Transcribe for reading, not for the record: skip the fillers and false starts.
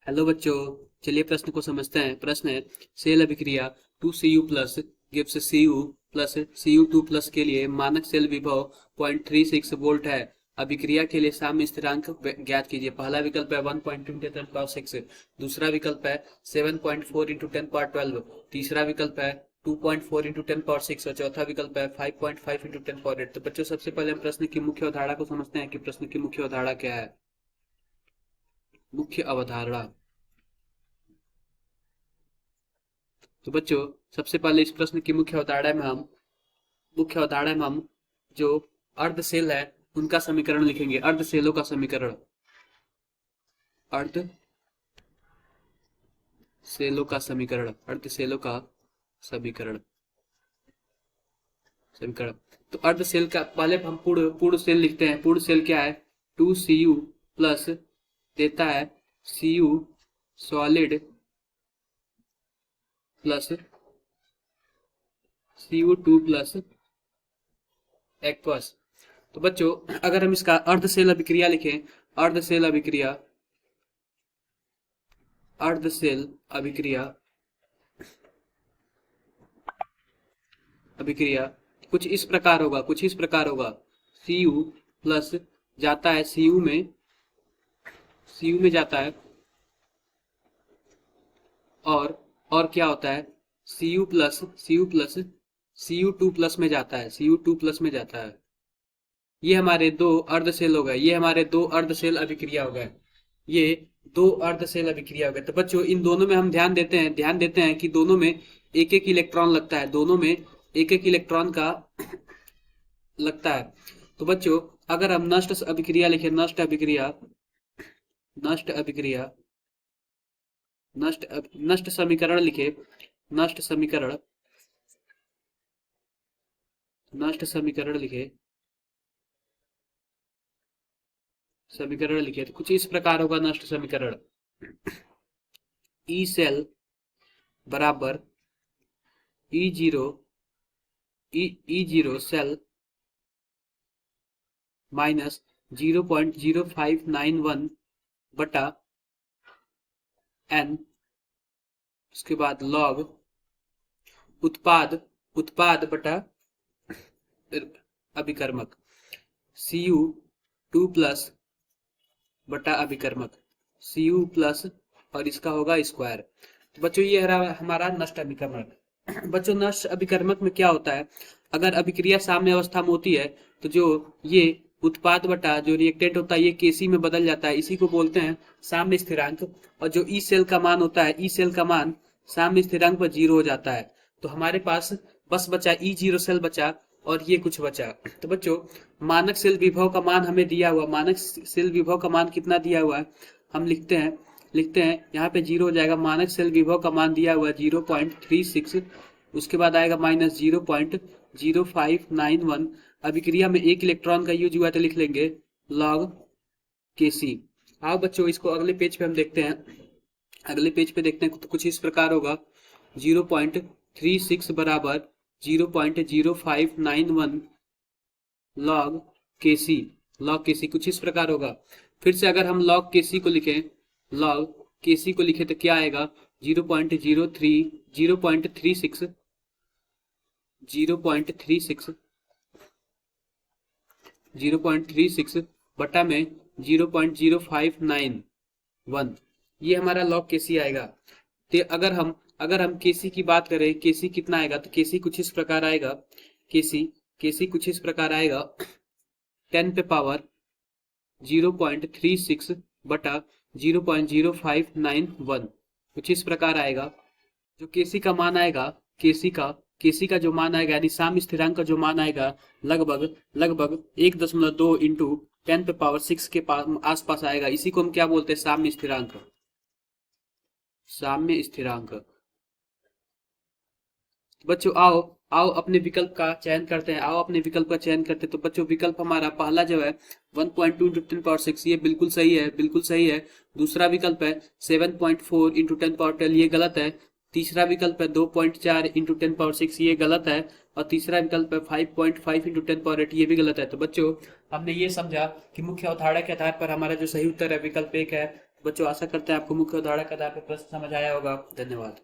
Hello बच्चों, चलिए प्रश्न को समझते हैं। प्रश्न है, सेल अभिक्रिया 2Cu plus gives Cu plus Cu2 plus के लिए मानक सेल विभव 0.36 वोल्ट है। अभिक्रिया के लिए साम्य स्थिरांक ज्ञात कीजिए। पहला विकल्प है 1.2 × 10⁻⁶, दूसरा विकल्प है 7.4 × 10⁻12, तीसरा विकल्प है 2.4 × 10⁻6 और चौथा विकल्प है 5.5 × 10⁻8। तो बच्चों, सबसे पहले हम प्रश्न की मुख्य अवधारणा को समझते हैं कि प्रश्न की मुख्य अवधारणा क्या है। मुख्य अवधारणा। तो बच्चों, सबसे पहले इस प्रश्न की मुख्य अवधारणा में हम जो अर्ध सेल है उनका समीकरण लिखेंगे। अर्ध सेलों का समीकरण। अर्ध सेलों का समीकरण। अर्ध सेलों का समीकरण। समीकरण। तो अर्ध सेल का पहले हम पूर्ण सेल लिखते हैं। पूर्ण सेल क्या है? 2Cu प्लस देता है Cu solid plus Cu2 plus aqueous. तो बच्चों, अगर हम इसका अर्ध सेल अभिक्रिया लिखें, अर्ध सेल अभिक्रिया, अर्ध सेल अभिक्रिया, अभिक्रिया कुछ इस प्रकार होगा। Cu प्लस जाता है Cu में जाता है और क्या होता है? Cu प्लस Cu2 प्लस में जाता है। Cu2 प्लस में जाता है। ये हमारे दो अर्ध सेल हो गए। ये हमारे दो अर्ध सेल अभिक्रिया हो गए। ये दो अर्ध सेल अभिक्रिया हो गए। तो बच्चों, इन दोनों में हम ध्यान देते हैं कि दोनों में एक एक इलेक्ट्रॉन लगता है। दोनों में एक एक इलेक्ट्रॉन का लगता है। तो बच्चों, अगर हम नष्ट अभिक्रिया लिखें, नष्ट अभिक्रिया, नष्ट अभिक्रिया, नष्ट समीकरण लिखे, नष्ट समीकरण, नष्ट समीकरण लिखे, समीकरण लिखे तो कुछ इस प्रकार होगा नष्ट समीकरण। ई सेल बराबर ई जीरो सेल माइनस 0.0591 बटा n, उसके बाद लॉग उत्पाद बटा अभिकर्मक Cu2 प्लस बटा अभिकर्मक Cu प्लस और इसका होगा स्क्वायर। तो बच्चों, ये हमारा नष्ट अभिकर्मक। बच्चों, नष्ट अभिकर्मक में क्या होता है? अगर अभिक्रिया साम्य अवस्था में होती है तो जो ये उत्पाद बटा जो रिएक्टेंट होता है ये Kc में बदल जाता है। इसी को बोलते हैं साम्य स्थिरांक। और जो ई सेल का मान होता है, ई सेल का मान साम्य स्थिरांक पर 0 हो जाता है। तो हमारे पास बस बचा E0 सेल बचा और ये कुछ बचा। तो बच्चों, मानक सेल विभव का मान हमें दिया हुआ, मानक सेल विभव का मान कितना दिया हुआ है हम लिखते हैं यहाँ पे 0 हो जाएगा। मानक सेल विभव का मान दिया हुआ है 0.36, उसके बाद आएगा माइनस 0.0591। अभिक्रिया में एक इलेक्ट्रॉन का यूज हुआ तो लिख लेंगे log Kc। आओ बच्चों, इसको अगले पेज पे हम देखते हैं। अगले पेज पे देखते हैं तो कुछ इस प्रकार होगा। 0.36 बराबर 0.0591 log Kc। log Kc कुछ इस प्रकार होगा। फिर से अगर हम log Kc को लिखें, log Kc को लिखें तो क्या आएगा? 0.36 बटा में 0.0591, ये हमारा log Kc आएगा। तो अगर हम Kc की बात करें, Kc कितना आएगा? तो Kc कुछ इस प्रकार आएगा। Kc कुछ इस प्रकार आएगा 10 पे पावर 0.36 बटा 0.0591, कुछ इस प्रकार आएगा। जो Kc का मान आएगा, Kc का जो मान आएगा यानी साम्य स्थिरांक का जो मान आएगा लगभग 1.2 इंटू 10 पे पावर 6 के आसपास आएगा। इसी को हम क्या बोलते हैं? साम्य स्थिरांक। साम्य स्थिरांक। बच्चों, आओ अपने विकल्प का चयन करते हैं। तो बच्चों, विकल्प हमारा पहला जो है 1.2 × 10⁻6, ये बिल्कुल सही है। दूसरा विकल्प है 7.4 × 10⁻12, ये गलत है। तीसरा विकल्प है 2.4 × 10⁻6, ये गलत है। और तीसरा विकल्प है 5.5 × 10⁻8, ये भी गलत है। तो बच्चों, हमने ये समझा कि मुख्य अवधारणा के आधार पर हमारा जो सही उत्तर है विकल्प 1 है। बच्चों आशा करते हैं आपको मुख्य उदाहरण के आधार पर प्रश्न समझ आया होगा। धन्यवाद।